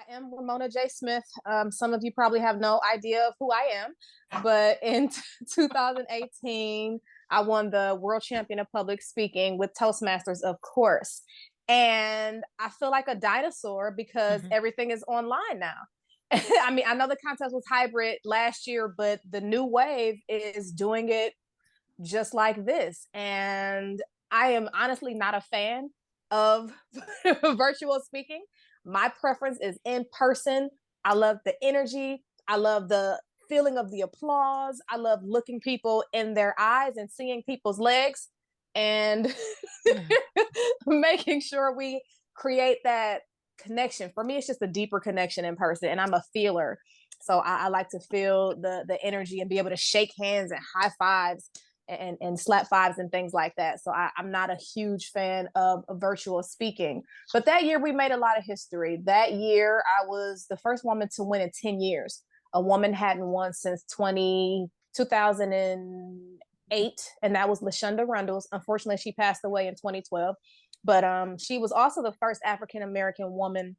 I am Ramona J Smith. Some of you probably have no idea of who I am, but in 2018, I won the world champion of public speaking with Toastmasters, of course. And I feel like a dinosaur because everything is online now. I mean, I know the contest was hybrid last year, but the new wave is doing it just like this. And I am honestly not a fan of virtual speaking. My preference is in person. I love the energy. I love the feeling of the applause. I love looking people in their eyes and seeing people's legs and making sure we create that connection. For me, it's just a deeper connection in person, and I'm a feeler. So I like to feel the energy and be able to shake hands and high fives and slap fives and things like that. So I'm not a huge fan of virtual speaking. But that year we made a lot of history. That year I was the first woman to win in 10 years. A woman hadn't won since 2008, and that was LaShonda Rundles. Unfortunately, she passed away in 2012. But she was also the first African-American woman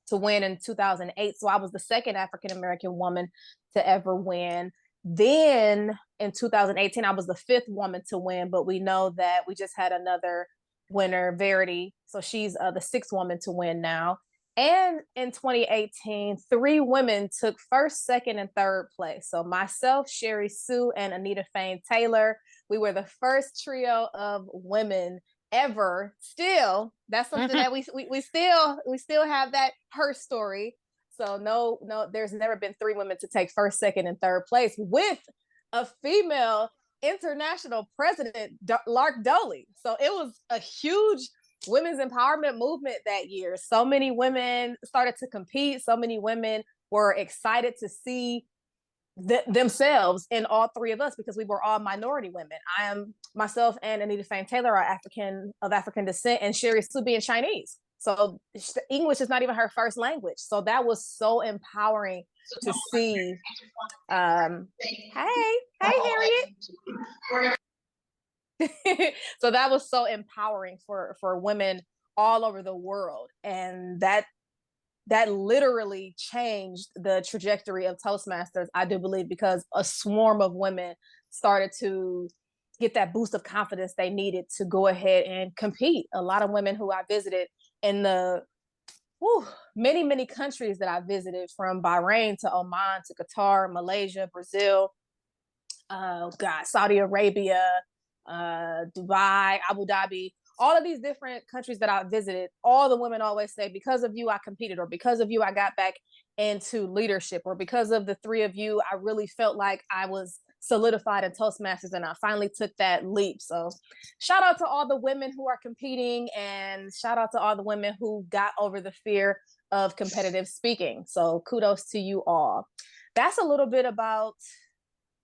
to win in 2008. So I was the second African-American woman to ever win. Then in 2018, I was the fifth woman to win, but we know that we just had another winner, Verity. So she's the sixth woman to win now. And in 2018, three women took first, second, and third place. So myself, Sherry Sue, and Anita Fain Taylor, we were the first trio of women ever. Still, that's something that we still have that her story. So no, there's never been three women to take first, second, and third place with a female international president, Lark Doley. So it was a huge women's empowerment movement that year. So many women started to compete. So many women were excited to see themselves in all three of us because we were all minority women. I am myself and Anita Fain Taylor are African descent, and Sherry Sue being Chinese. So English is not even her first language. So that was so empowering to see. Hey, Harriet. So that was so empowering for women all over the world. And that literally changed the trajectory of Toastmasters, I do believe, because a swarm of women started to get that boost of confidence they needed to go ahead and compete. A lot of women who I visited in the many, many countries that I visited, from Bahrain to Oman to Qatar, Malaysia, Brazil, Saudi Arabia, Dubai, Abu Dhabi, all of these different countries that I visited, all the women always say, because of you, I competed, or because of you, I got back into leadership, or because of the three of you, I really felt like I was solidified in Toastmasters and I finally took that leap. So shout out to all the women who are competing, and shout out to all the women who got over the fear of competitive speaking. So kudos to you all. That's a little bit about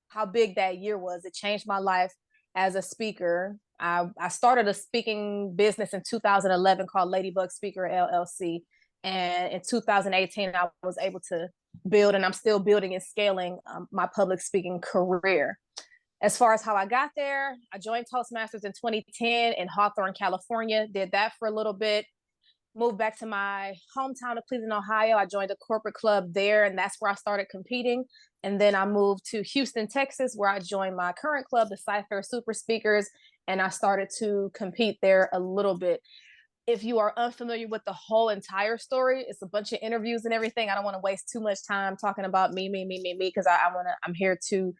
how big that year was. It changed my life as a speaker. I started a speaking business in 2011 called Ladybug Speaker LLC. And in 2018, I was able to build, and I'm still building and scaling my public speaking career. As far as how I got there, I joined Toastmasters in 2010 in Hawthorne, California, did that for a little bit, moved back to my hometown of Cleveland, Ohio. I joined a corporate club there, and that's where I started competing. And then I moved to Houston, Texas, where I joined my current club, the Cypher Super Speakers, and I started to compete there a little bit. If you are unfamiliar with the whole entire story, it's a bunch of interviews and everything. I don't want to waste too much time talking about me, because I'm here to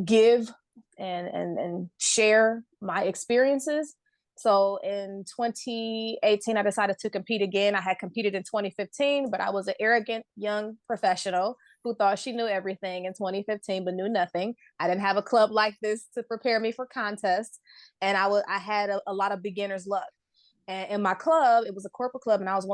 give and share my experiences. So in 2018, I decided to compete again. I had competed in 2015, but I was an arrogant young professional who thought she knew everything in 2015, but knew nothing. I didn't have a club like this to prepare me for contests. And I had a lot of beginner's luck. And in my club, it was a corporate club, and I was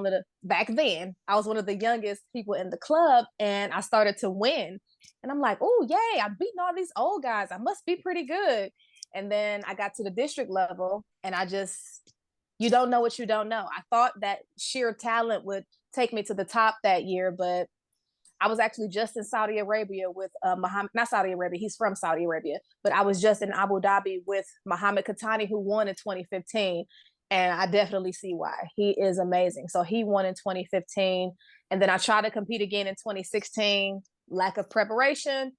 back then, I was one of the youngest people in the club, and I started to win. And I'm like, oh, yay, I'm beating all these old guys. I must be pretty good. And then I got to the district level, and you don't know what you don't know. I thought that sheer talent would take me to the top that year, but I was actually just in Saudi Arabia with Muhammad, not Saudi Arabia, he's from Saudi Arabia, but I was just in Abu Dhabi with Muhammad Katani, who won in 2015. And I definitely see why. He is amazing. So he won in 2015. And then I tried to compete again in 2016, lack of preparation,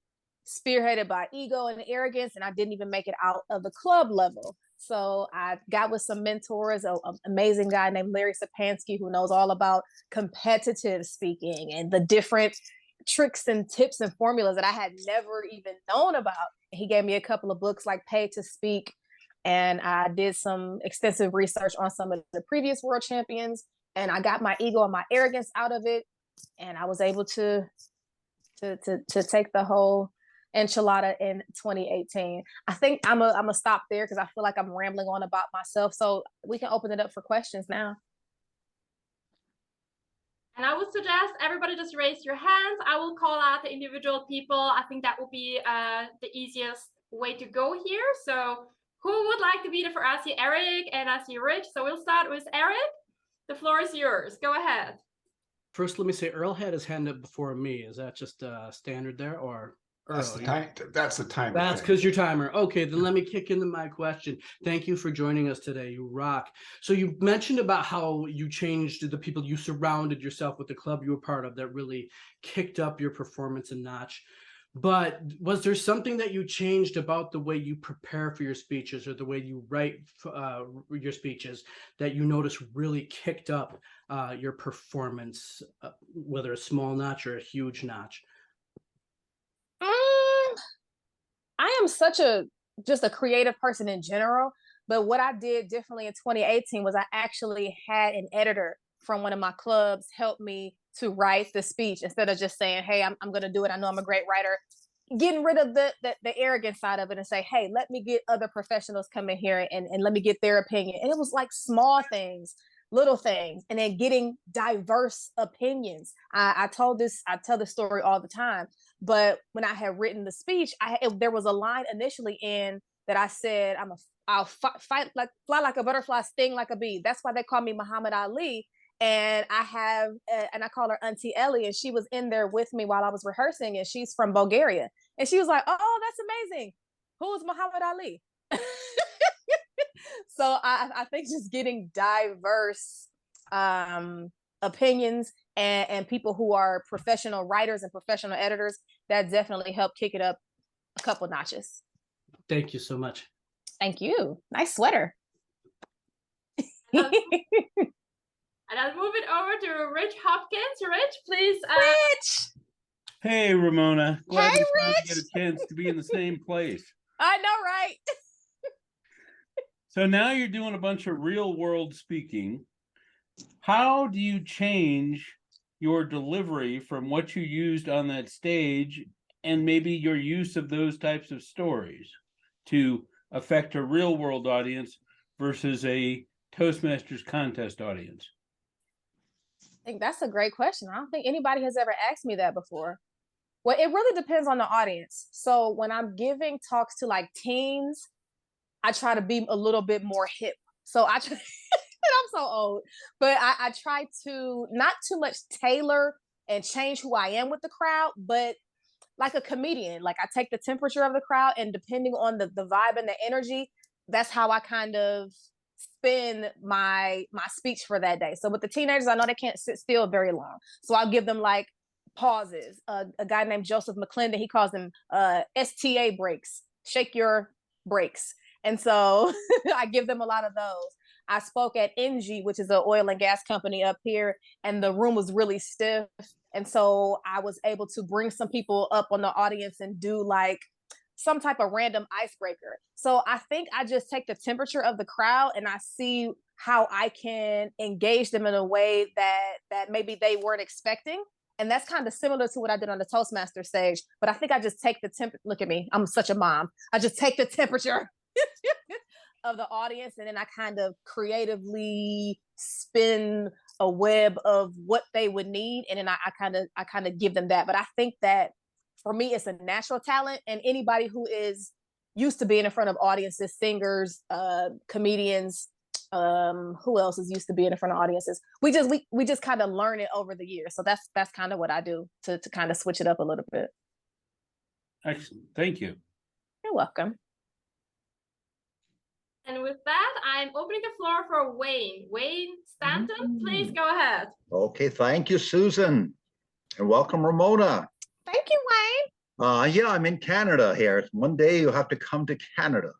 spearheaded by ego and arrogance, and I didn't even make it out of the club level. So I got with some mentors, an amazing guy named Larry Sapansky, who knows all about competitive speaking and the different tricks and tips and formulas that I had never even known about. He gave me a couple of books like Paid to Speak, and I did some extensive research on some of the previous world champions, and I got my ego and my arrogance out of it, and I was able to take the whole enchilada in 2018. I think I'm a stop there because I feel like I'm rambling on about myself. So we can open it up for questions now. And I would suggest everybody just raise your hands. I will call out the individual people. I think that will be the easiest way to go here. So who would like to be the first? I see Eric and I see Rich. So we'll start with Eric. The floor is yours. Go ahead. First, let me say Earl had his hand up before me. Is that just standard there, or Earl? That's the timer. That's because your timer. Okay, then let me kick into my question. Thank you for joining us today. You rock. So you mentioned about how you changed the people you surrounded yourself with, the club you were part of, that really kicked up your performance a notch. But was there something that you changed about the way you prepare for your speeches or the way you write your speeches that you noticed really kicked up your performance, whether a small notch or a huge notch? I am just a creative person in general, but what I did differently in 2018 was I actually had an editor from one of my clubs help me to write the speech instead of just saying, hey, I'm going to do it. I know I'm a great writer. Getting rid of the arrogant side of it and say, hey, let me get other professionals come in here and let me get their opinion. And it was like small things, little things, and then getting diverse opinions. I tell this story all the time, but when I had written the speech, there was a line initially in that I said, I'll fly like a butterfly, sting like a bee. That's why they call me Muhammad Ali. And I call her Auntie Ellie, and she was in there with me while I was rehearsing, and she's from Bulgaria. And she was like, oh, that's amazing. Who's Muhammad Ali? So I think just getting diverse opinions and people who are professional writers and professional editors, that definitely helped kick it up a couple notches. Thank you so much. Thank you. Nice sweater. And I'll move it over to Rich Hopkins. Rich, please. Rich! Hey, Ramona. Glad hey, we Rich! get a chance to be in the same place. I know, right? So now you're doing a bunch of real world speaking. How do you change your delivery from what you used on that stage and maybe your use of those types of stories to affect a real world audience versus a Toastmasters contest audience? I think that's a great question. I don't think anybody has ever asked me that before. Well, it really depends on the audience. So when I'm giving talks to like teens, I try to be a little bit more hip. So I try, I'm so old, but I try to not too much tailor and change who I am with the crowd, but like a comedian, like I take the temperature of the crowd, and depending on the vibe and the energy, that's how I kind of spin my speech for that day. So with the teenagers, I know they can't sit still very long, so I'll give them like pauses. A guy named Joseph McClendon, he calls them STA breaks, shake your breaks. And so I give them a lot of those. I spoke at NG, which is an oil and gas company up here, and the room was really stiff. And so I was able to bring some people up on the audience and do like some type of random icebreaker. So I think I just take the temperature of the crowd and I see how I can engage them in a way that maybe they weren't expecting. And that's kind of similar to what I did on the Toastmaster stage. But I think I just take the look at me, I'm such a mom. I just take the temperature of the audience, and then I kind of creatively spin a web of what they would need, and then I kind of give them that. But I think that for me, it's a natural talent, and anybody who is used to being in front of audiences, singers, comedians, who else is used to being in front of audiences? We just kind of learn it over the years. So that's kind of what I do to kind of switch it up a little bit. Excellent. Thank you. You're welcome. And with that, I'm opening the floor for Wayne. Wayne Stanton, please go ahead. Okay, thank you, Susan, and welcome, Ramona. Thank you, Wayne. Yeah, I'm in Canada here. One day you'll have to come to Canada.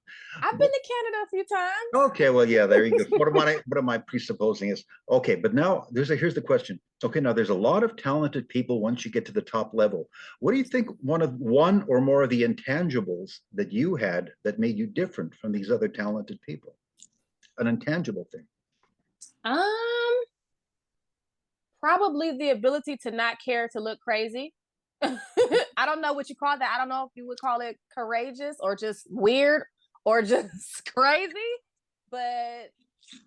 I've been to Canada a few times. Okay, well, yeah, there you go. What am I presupposing is okay, but now here's the question. Okay, now there's a lot of talented people once you get to the top level. What do you think one or more of the intangibles that you had that made you different from these other talented people? An intangible thing. Probably the ability to not care to look crazy. I don't know what you call that. I don't know if you would call it courageous or just weird or just crazy, but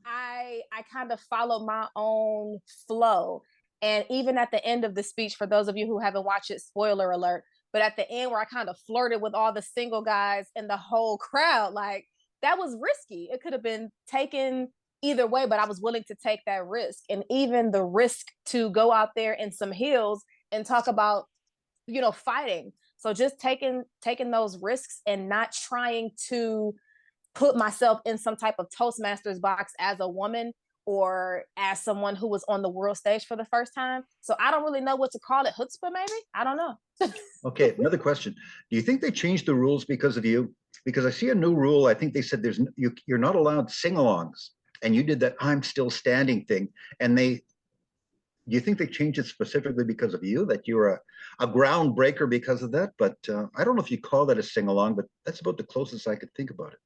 I kind of follow my own flow. And even at the end of the speech, for those of you who haven't watched it, spoiler alert, but at the end where I kind of flirted with all the single guys and the whole crowd, like that was risky. It could have been taken either way, but I was willing to take that risk. And even the risk to go out there in some heels and talk about, fighting. So just taking those risks and not trying to put myself in some type of Toastmasters box as a woman or as someone who was on the world stage for the first time. So I don't really know what to call it. Chutzpah, maybe? I don't know. Okay, another question. Do you think they changed the rules because of you? Because I see a new rule. I think they said you're not allowed sing-alongs, and you did that "I'm still standing" thing, and do you think they changed it specifically because of you, that you were a groundbreaker because of that? But I don't know if you call that a sing-along, but that's about the closest I could think about it.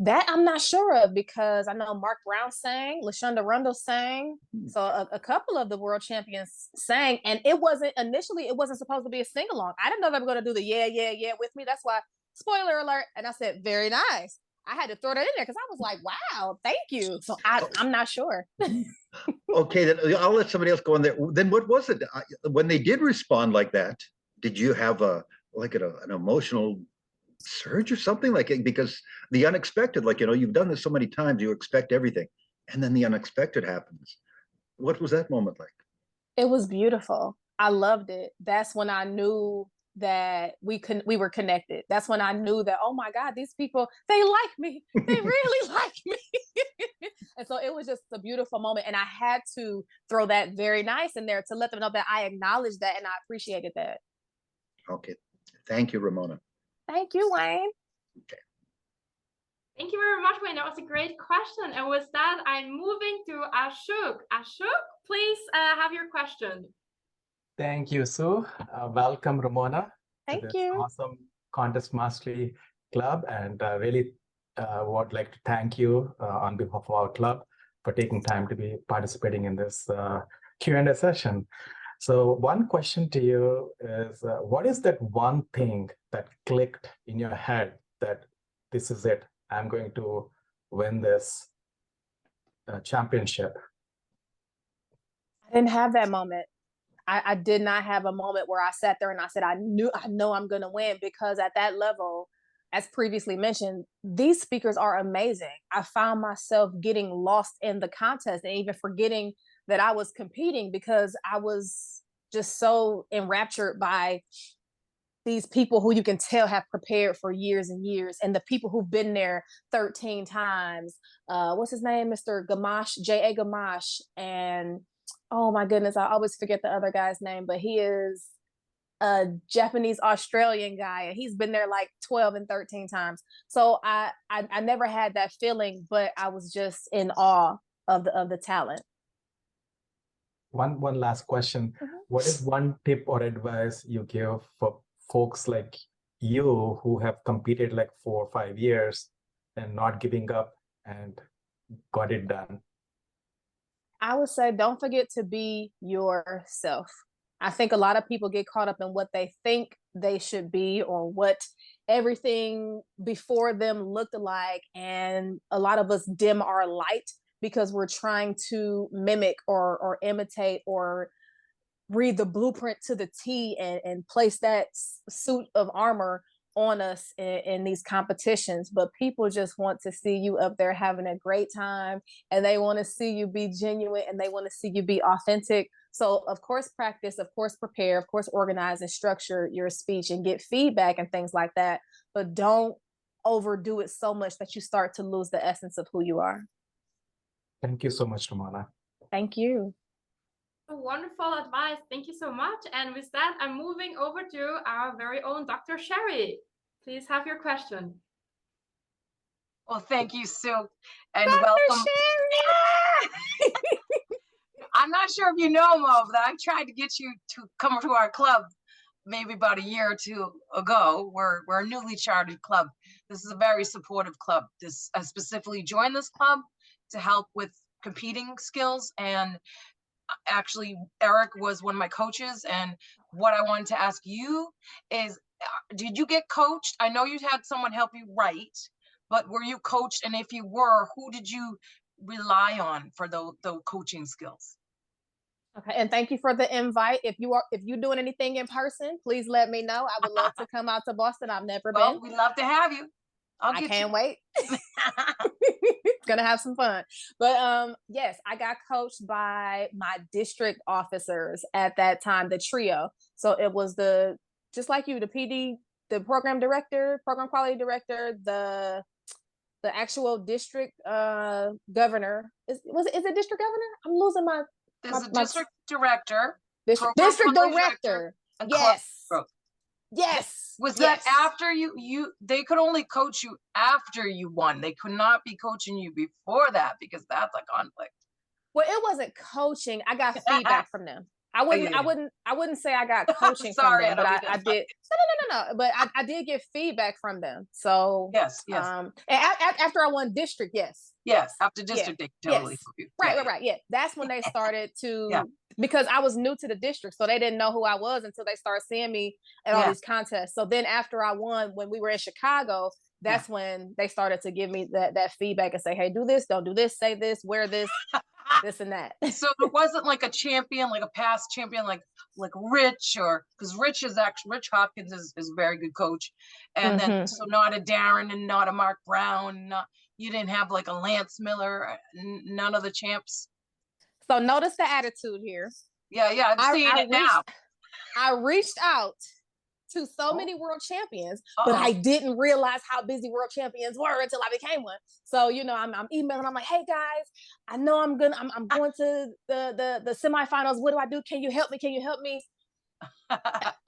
That I'm not sure of, because I know Mark Brown sang, LaShonda Rundle sang, so a couple of the world champions sang, and it wasn't supposed to be a sing-along. I didn't know they were going to do the yeah with me. That's why, spoiler alert, and I said, very nice. I had to throw that in there because I was like, wow, thank you. So I'm not sure. Okay, then I'll let somebody else go on there. Then what was it? When they did respond like that, did you have an emotional surge or something, because the unexpected, you've done this so many times, you expect everything, and then the unexpected happens. What was that moment like? It was beautiful. I loved it. That's when I knew that we were connected. That's when I knew that, oh my God, these people, they like me. They really like me. And so it was just a beautiful moment. And I had to throw that very nice in there to let them know that I acknowledged that and I appreciated that. Okay. Thank you, Ramona. Thank you, Wayne. Okay. Thank you very much, Wayne. That was a great question. And with that, I'm moving to Ashok. Ashok, please have your question. Thank you, Sue. Welcome, Ramona. Thank to this you. Awesome Contest Mastery Club. And really would like to thank you on behalf of our club for taking time to be participating in this Q&A session. So one question to you is, what is that one thing that clicked in your head that this is it, I'm going to win this championship? I didn't have that moment. I did not have a moment where I sat there and I said, I know I'm going to win, because at that level, as previously mentioned, these speakers are amazing. I found myself getting lost in the contest and even forgetting that I was competing, because I was just so enraptured by these people who you can tell have prepared for years and years, and the people who've been there 13 times. What's his name? Mr. Gamache, J.A. Gamache. And oh my goodness, I always forget the other guy's name, but he is a Japanese Australian guy, and he's been there like 12 and 13 times. So I never had that feeling, but I was just in awe of the talent. One last question. What is one tip or advice you give for folks like you who have competed like 4 or 5 years and not giving up and got it done? I would say, don't forget to be yourself. I think a lot of people get caught up in what they think they should be or what everything before them looked like. And a lot of us dim our light because we're trying to mimic or imitate or read the blueprint to the T and place that suit of armor on us in these competitions. But people just want to see you up there having a great time, and they want to see you be genuine, and they want to see you be authentic. So of course practice, of course prepare, of course organize and structure your speech and get feedback and things like that. But don't overdo it so much that you start to lose the essence of who you are. Thank you so much, Ramona. Thank you. Wonderful advice. Thank you so much. And with that, I'm moving over to our very own Dr. Sherry. Please have your question. Well, thank you, Sue, and Dr. welcome. Sherry! I'm not sure if you know, Mo, that I tried to get you to come to our club maybe about a year or two ago. We're a newly chartered club. This is a very supportive club. I specifically joined this club to help with competing skills, and actually Eric was one of my coaches. And what I wanted to ask you is, did you get coached? I know you had someone help you write, but were you coached? And if you were, who did you rely on for the coaching skills? Okay, and thank you for the invite. If you're doing anything in person, please let me know. I would love to come out to Boston. I've never been. We'd love to have you. I can't wait. Gonna have some fun. But yes, I got coached by my district officers at that time, the trio. So it was just like you, the PD, the program director, program quality director, the actual district governor. Is it district governor? I'm losing my. There's a district director. District director. Yes. Yes. Was that after they could only coach you after you won? They could not be coaching you before that, because that's a conflict. Well, it wasn't coaching. I got feedback from them. I wouldn't say I got coaching from them, but I did. No. But I did get feedback from them. So yes. And after I won district, yes. Yes, after district, they totally. Yes. Right. Yeah, that's when they started to because I was new to the district, so they didn't know who I was until they started seeing me at all these contests. So then after I won, when we were in Chicago, that's when they started to give me that feedback and say, hey, do this, don't do this, say this, wear this, this and that. So there wasn't like a champion, like a past champion, like Rich, or because Rich Hopkins is a very good coach, and then so not a Darren and not a Mark Brown, you didn't have like a Lance Miller, none of the champs. So notice the attitude here. Yeah, I'm seeing it now. I reached out to so many world champions, but I didn't realize how busy world champions were until I became one. So, I'm emailing, I'm like, hey guys, I know I'm going to the semifinals. What do I do? Can you help me?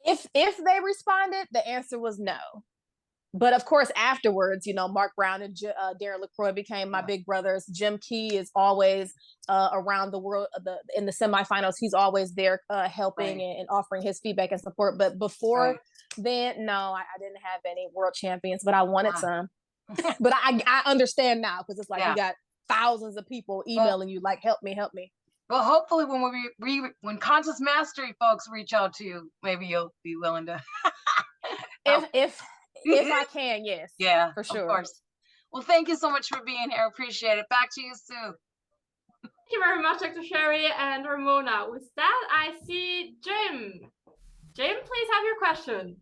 If they responded, the answer was no. But of course, afterwards, Mark Brown and Darren LaCroix became my big brothers. Jim Key is always around the world in the semifinals. He's always there helping and offering his feedback and support. But before then, no, I didn't have any world champions, but I wanted some. But I understand now, because it's like you got thousands of people emailing you like, help me. Well, hopefully when Contest Mastery folks reach out to you, maybe you'll be willing to. If I can, yes. Yeah, for sure. Of course. Well, thank you so much for being here. Appreciate it. Back to you, Sue. Thank you very much, Dr. Sherry and Ramona. With that, I see Jim. Jim, please have your question.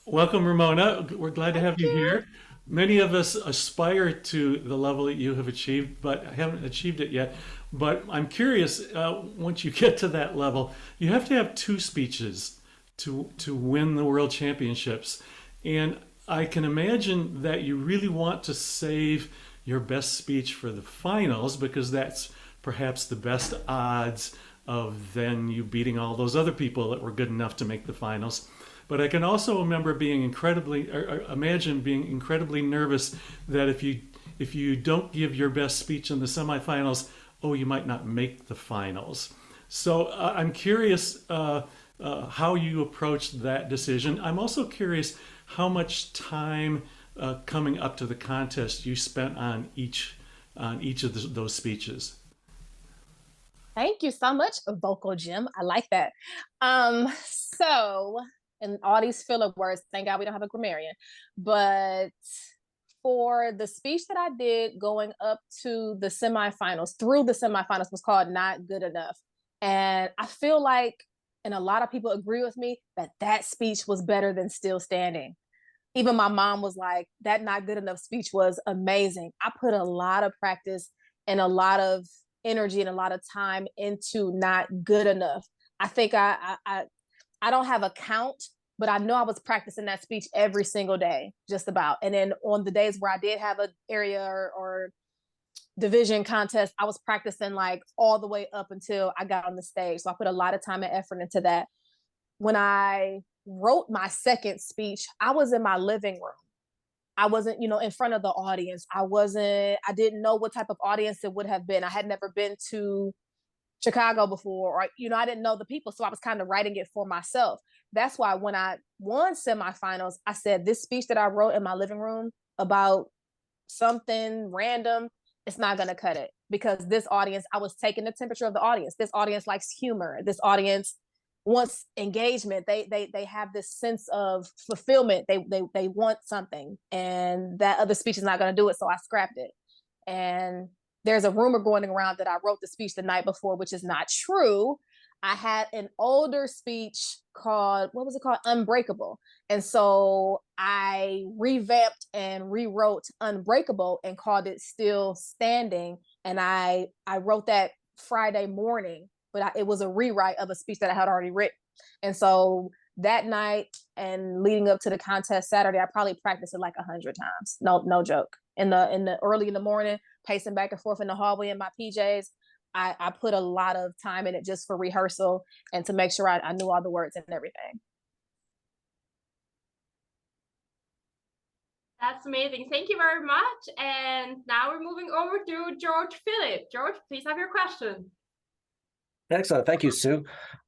Welcome, Ramona. We're glad to have you here. Many of us aspire to the level that you have achieved, but haven't achieved it yet. But I'm curious, once you get to that level, you have to have 2 speeches to win the world championships. And I can imagine that you really want to save your best speech for the finals, because that's perhaps the best odds of then you beating all those other people that were good enough to make the finals. But I can also remember being imagine being incredibly nervous that if you don't give your best speech in the semifinals, you might not make the finals. So I'm curious how you approached that decision. I'm also curious how much time coming up to the contest you spent on each of those speeches. Thank you so much, Vocal Jim. I like that. So, and all these filler words, thank God we don't have a grammarian. But for the speech that I did going up to the semifinals, through the semifinals, was called Not Good Enough. And I feel like, and a lot of people agree with me, that speech was better than Still Standing. Even my mom was like, that Not Good Enough speech was amazing. I put a lot of practice and a lot of energy and a lot of time into Not Good Enough. I think I don't have a count, but I know I was practicing that speech every single day, just about. And then on the days where I did have an area or division contest, I was practicing like all the way up until I got on the stage. So I put a lot of time and effort into that. When I wrote my second speech, I was in my living room. I wasn't, in front of the audience. I didn't know what type of audience it would have been. I had never been to Chicago before, or, I didn't know the people. So I was kind of writing it for myself. That's why when I won semifinals, I said, this speech that I wrote in my living room about something random, it's not going to cut it, because this audience, I was taking the temperature of the audience. This audience likes humor. This audience wants engagement. They have this sense of fulfillment. They want something, and that other speech is not going to do it. So I scrapped it. And there's a rumor going around that I wrote the speech the night before, which is not true. I had an older speech called, what was it called? Unbreakable. And so I revamped and rewrote Unbreakable and called it Still Standing. And I wrote that Friday morning, but it was a rewrite of a speech that I had already written. And so that night and leading up to the contest Saturday, I probably practiced it like 100 times. No joke. In the early in the morning, pacing back and forth in the hallway in my PJs. I put a lot of time in it just for rehearsal and to make sure I knew all the words and everything. That's amazing. Thank you very much. And now we're moving over to George Phillip. George, please have your question. Excellent. Thank you, Sue.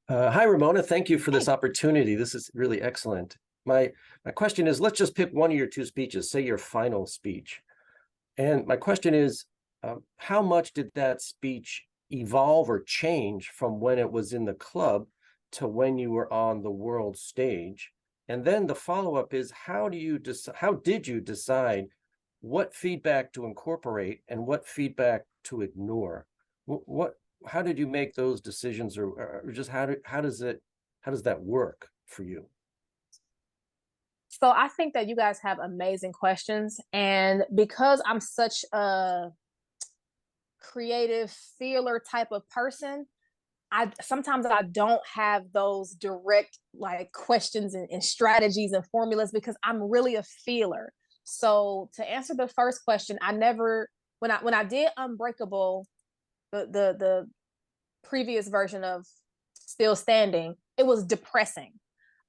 Hi, Ramona. Thank you for this opportunity. This is really excellent. My question is, let's just pick one of your two speeches, say your final speech. And my question is, how much did that speech evolve or change from when it was in the club to when you were on the world stage? And then the follow-up is, how did you decide what feedback to incorporate and what feedback to ignore? How did you make those decisions, or just how does that work for you? So I think that you guys have amazing questions, and because I'm such a creative feeler type of person, sometimes I don't have those direct like questions and strategies and formulas, because I'm really a feeler. So to answer the first question, when I did Unbreakable, the previous version of Still Standing, it was depressing.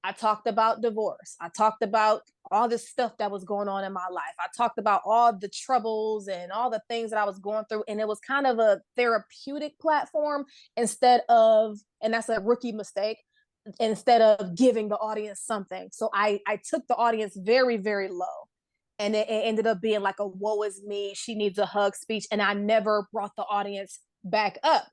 I talked about divorce. I talked about all this stuff that was going on in my life. I talked about all the troubles and all the things that I was going through. And it was kind of a therapeutic platform instead of, and that's a rookie mistake, instead of giving the audience something. So I took the audience very, very low. And it ended up being like a woe is me, she needs a hug speech. And I never brought the audience back up.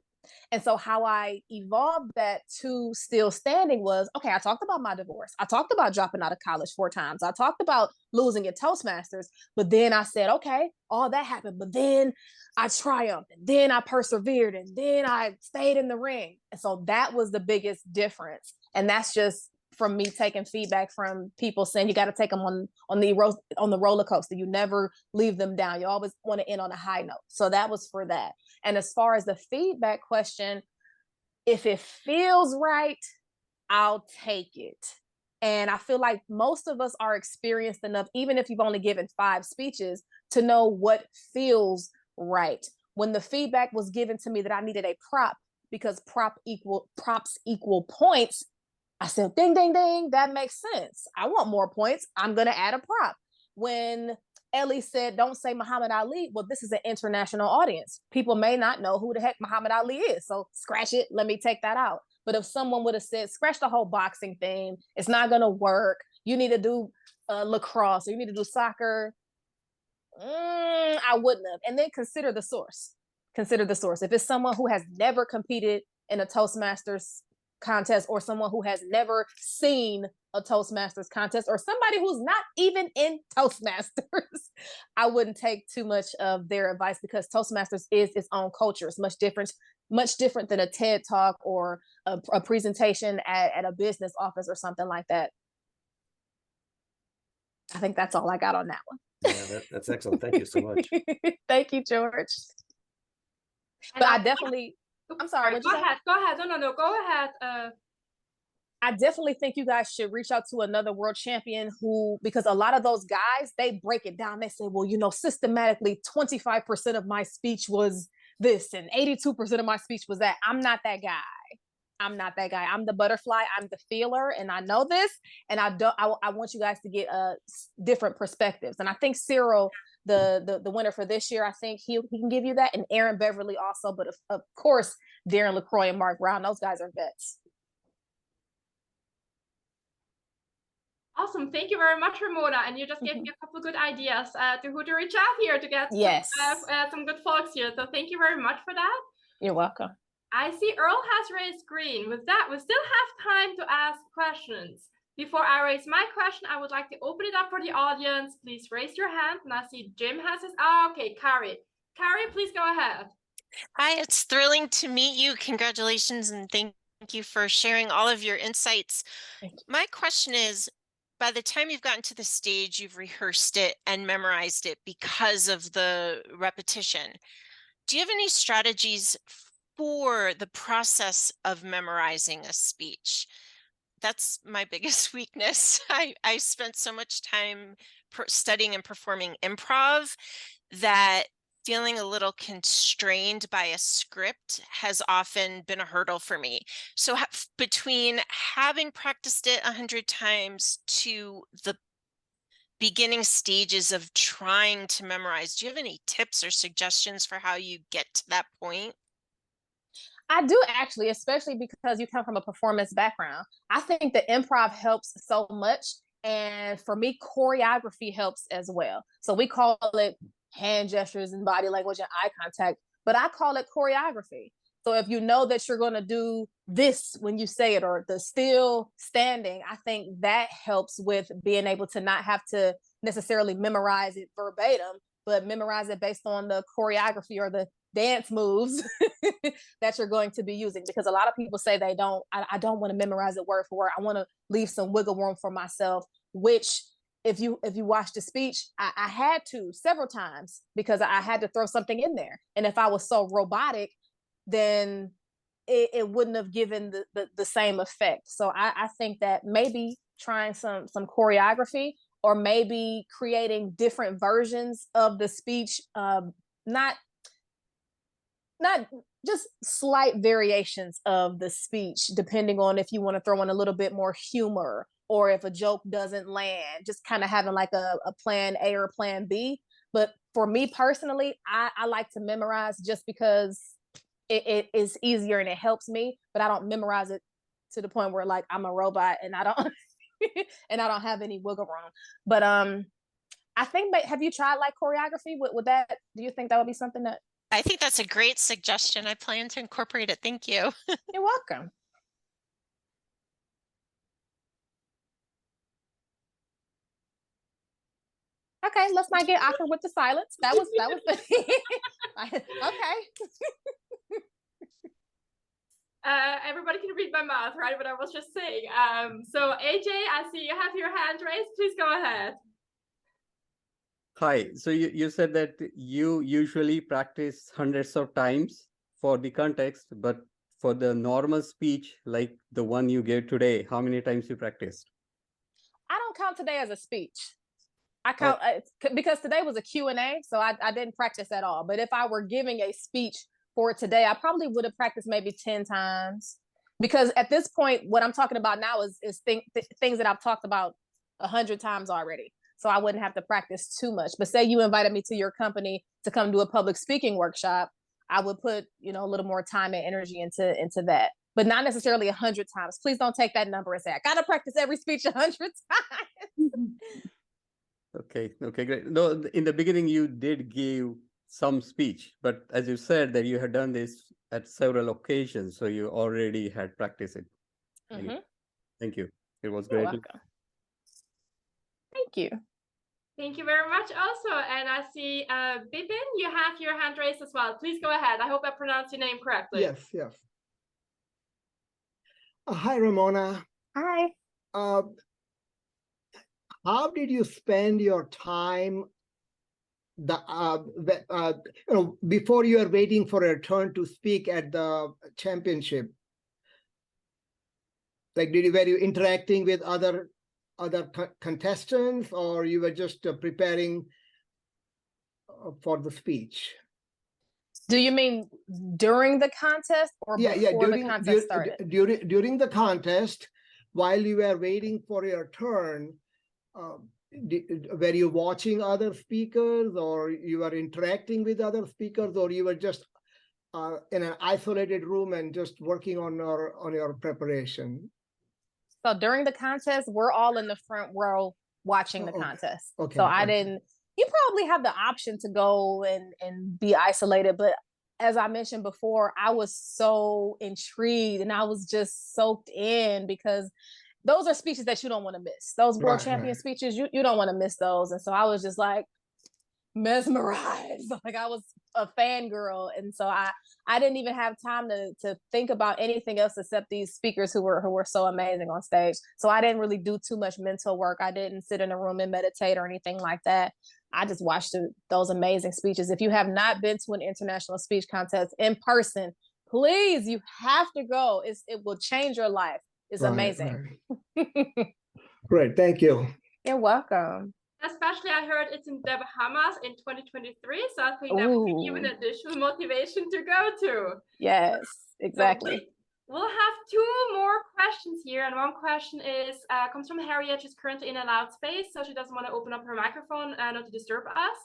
And so how I evolved that to Still Standing was, okay, I talked about my divorce. I talked about dropping out of college 4 times. I talked about losing at Toastmasters. But then I said, okay, all that happened. But then I triumphed, and then I persevered, and then I stayed in the ring. And so that was the biggest difference. And that's just from me taking feedback from people saying you got to take them on the roller coaster. You never leave them down. You always want to end on a high note. So that was for that. And as far as the feedback question, if it feels right, I'll take it. And I feel like most of us are experienced enough, even if you've only given 5 speeches, to know what feels right. When the feedback was given to me that I needed a prop because props equal points, I said, ding, ding, ding, that makes sense. I want more points. I'm going to add a prop. When Ellie said, don't say Muhammad Ali, well, this is an international audience. People may not know who the heck Muhammad Ali is. So scratch it. Let me take that out. But if someone would have said, scratch the whole boxing thing, it's not going to work. You need to do lacrosse, or you need to do soccer. I wouldn't have. And then consider the source. Consider the source. If it's someone who has never competed in a Toastmasters contest, or someone who has never seen a Toastmasters contest, or somebody who's not even in Toastmasters, I wouldn't take too much of their advice, because Toastmasters is its own culture. It's much different than a TED Talk or a presentation at a business office or something like that. I think that's all I got on that one. Yeah, that's excellent. Thank you so much. Thank you, George. But I definitely, I'm sorry. Go ahead. No, go ahead. I definitely think you guys should reach out to another world champion because a lot of those guys, they break it down. They say, well, systematically 25% of my speech was this and 82% of my speech was that. I'm not that guy. I'm not that guy. I'm the butterfly. I'm the feeler, and I know this. And I want you guys to get different perspectives. And I think Cyril, the winner for this year, I think he can give you that, and Aaron Beverly also. But of course, Darren LaCroix and Mark Brown, those guys are vets. Awesome. Thank you very much, Ramona. And you just gave me a couple of good ideas to who to reach out here to get some good folks here. So thank you very much for that. You're welcome. I see Earl has raised green. With that, we still have time to ask questions. Before I raise my question, I would like to open it up for the audience. Please raise your hand. And I see Jim has his. Okay, Carrie. Carrie, please go ahead. Hi, it's thrilling to meet you. Congratulations, and thank you for sharing all of your insights. My question is, by the time you've gotten to the stage, you've rehearsed it and memorized it because of the repetition. Do you have any strategies for the process of memorizing a speech? That's my biggest weakness. I spent so much time studying and performing improv that feeling a little constrained by a script has often been a hurdle for me. So between having practiced it 100 times to the beginning stages of trying to memorize, do you have any tips or suggestions for how you get to that point? I do actually, especially because you come from a performance background. I think the improv helps so much. And for me, choreography helps as well. So we call it hand gestures and body language and eye contact, but I call it choreography. So if you know that you're going to do this when you say it, or the still standing, I think that helps with being able to not have to necessarily memorize it verbatim, but memorize it based on the choreography or the dance moves that you're going to be using. Because a lot of people say I don't want to memorize it word for word. I want to leave some wiggle room for myself, which if you watch the speech, I had to several times because I had to throw something in there. And if I was so robotic, then it wouldn't have given the same effect. So I think that maybe trying some choreography, or maybe creating different versions of the speech, not just slight variations of the speech, depending on if you want to throw in a little bit more humor, or if a joke doesn't land, just kind of having like a plan A or plan B. But for me personally, I like to memorize just because it is easier and it helps me, but I don't memorize it to the point where like I'm a robot and I don't and I don't have any wiggle room. But I think, have you tried like choreography? Would that, do you think that would be something that? I think that's a great suggestion. I plan to incorporate it. Thank you. You're welcome. Okay, let's not get awkward with the silence. That was okay. Everybody can read my mouth, right? What I was just saying. So AJ, I see you have your hand raised. Please go ahead. Hi. So you said that you usually practice hundreds of times for the context, but for the normal speech, like the one you gave today, how many times you practiced? I don't count today as a speech. I count because today was a Q&A, so I didn't practice at all. But if I were giving a speech for today, I probably would have practiced maybe 10 times. Because at this point, what I'm talking about now is things that I've talked about 100 times already. So I wouldn't have to practice too much. But say you invited me to your company to come do a public speaking workshop, I would put, a little more time and energy into that. But not necessarily 100 times. Please don't take that number and say, I got to practice every speech 100 times. Okay, great. No, in the beginning, you did give some speech, but as you said that you had done this at several occasions, so you already had practiced it. Mm-hmm. Thank you. It was You're great. welcome. Thank you. Thank you very much also. And I see Bipin, you have your hand raised as well. Please go ahead. I hope I pronounced your name correctly. Yes. Hi, Ramona. Hi. How did you spend your time before you are waiting for a turn to speak at the championship? Like, were you interacting with other contestants, or you were just preparing for the speech? Do you mean during the contest or before the contest started? During the contest, while you were waiting for your turn, were you watching other speakers, or you were interacting with other speakers, or you were just in an isolated room and just working on your preparation? So during the contest, we're all in the front row watching the contest. Okay. So I didn't, you probably have the option to go and be isolated. But as I mentioned before, I was so intrigued and I was just soaked in, because those are speeches that you don't want to miss. Those world champion speeches, you don't want to miss those. And so I was just like mesmerized. Like I was a fangirl. And so I didn't even have time to think about anything else except these speakers who were so amazing on stage. So I didn't really do too much mental work. I didn't sit in a room and meditate or anything like that. I just watched those amazing speeches. If you have not been to an international speech contest in person, please, you have to go. It will change your life. It's amazing. Right. Great, thank you. You're welcome. Especially, I heard it's in the Bahamas in 2023, so I think that would be even additional motivation to go to. Yes, exactly. So we'll have two more questions here, and one question is comes from Harriet. She's currently in a loud space, so she doesn't want to open up her microphone not to disturb us.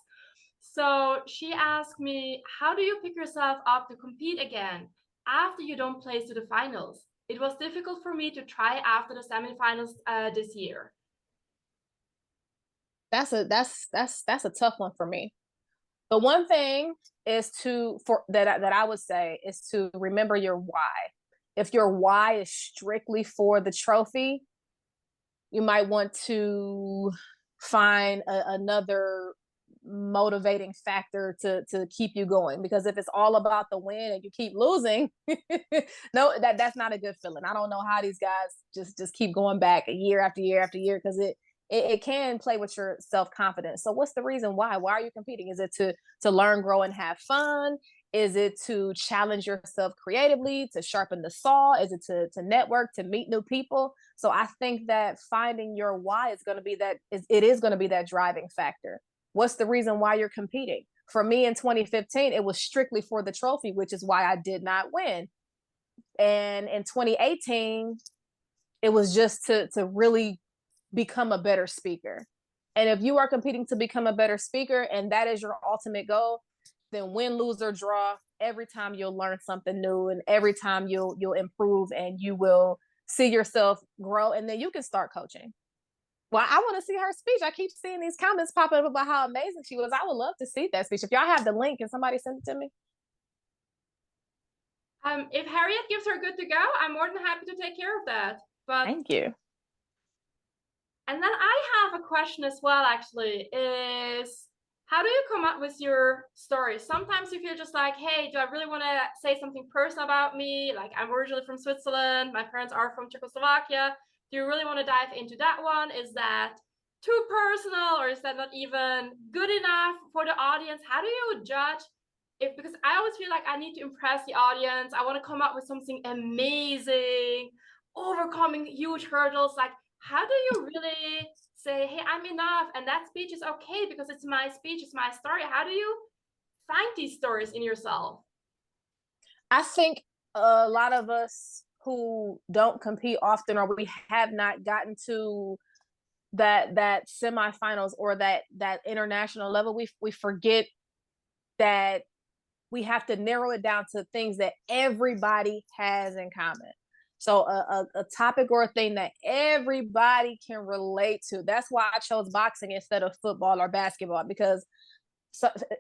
So she asked me, how do you pick yourself up to compete again after you don't place to the finals? It was difficult for me to try after the semifinals this year. That's a tough one for me. The one thing is that I would say is to remember your why. If your why is strictly for the trophy, you might want to find another motivating factor to keep you going. Because if it's all about the win and you keep losing, no, that's not a good feeling. I don't know how these guys just keep going back year after year after year, because it can play with your self-confidence. So what's the reason why? Why are you competing? Is it to learn, grow, and have fun? Is it to challenge yourself creatively, to sharpen the saw? Is it to network, to meet new people? So I think that finding your why is going to be that driving factor. What's the reason why you're competing? For me in 2015, it was strictly for the trophy, which is why I did not win. And in 2018, it was just to really become a better speaker. And if you are competing to become a better speaker and that is your ultimate goal, then win, lose, or draw, every time you'll learn something new, and every time you'll improve, and you will see yourself grow, and then you can start coaching. Well, I want to see her speech. I keep seeing these comments pop up about how amazing she was. I would love to see that speech. If y'all have the link, can somebody send it to me? If Harriet gives her good to go, I'm more than happy to take care of that. But thank you. And then I have a question as well, actually, is how do you come up with your stories? Sometimes you feel just like, hey, do I really want to say something personal about me? Like, I'm originally from Switzerland. My parents are from Czechoslovakia. Do you really want to dive into that one? Is that too personal, or is that not even good enough for the audience? How do you judge? Because I always feel like I need to impress the audience. I want to come up with something amazing, overcoming huge hurdles. Like, how do you really say, hey, I'm enough, and that speech is okay because it's my speech, it's my story? How do you find these stories in yourself? I think a lot of us who don't compete often, or we have not gotten to that semifinals or that international level, we forget that we have to narrow it down to things that everybody has in common. So a topic or a thing that everybody can relate to. That's why I chose boxing instead of football or basketball, because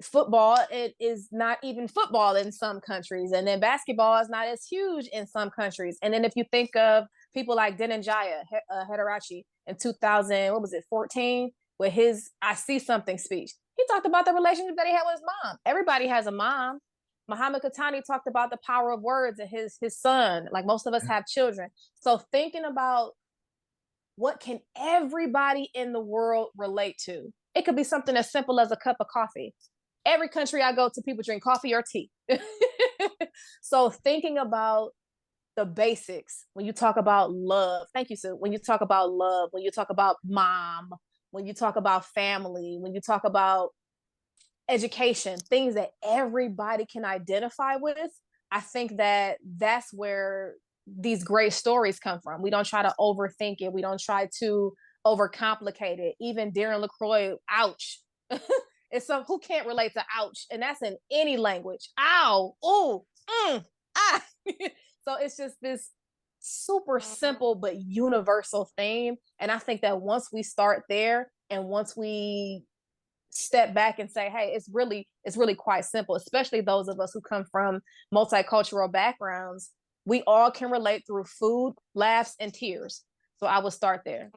football, it is not even football in some countries. And then basketball is not as huge in some countries. And then if you think of people like Dhananjaya Hederachi in 2014, with his I See Something speech, he talked about the relationship that he had with his mom. Everybody has a mom. Muhammad Khatani talked about the power of words and his son. Like, most of us have children. So thinking about what can everybody in the world relate to? It could be something as simple as a cup of coffee. Every country I go to, people drink coffee or tea. So thinking about the basics, when you talk about love, thank you, Sue. When you talk about love, when you talk about mom, when you talk about family, when you talk about education, things that everybody can identify with, I think that that's where these great stories come from. We don't try to overthink it. We don't try to overcomplicate it. Even Darren LaCroix, ouch. It's some who can't relate to ouch, and that's in any language. Ow, ooh, ah. So it's just this super simple but universal theme. And I think that once we start there, and once we step back and say, hey, it's really quite simple, especially those of us who come from multicultural backgrounds. We all can relate through food, laughs, and tears. So I would start there.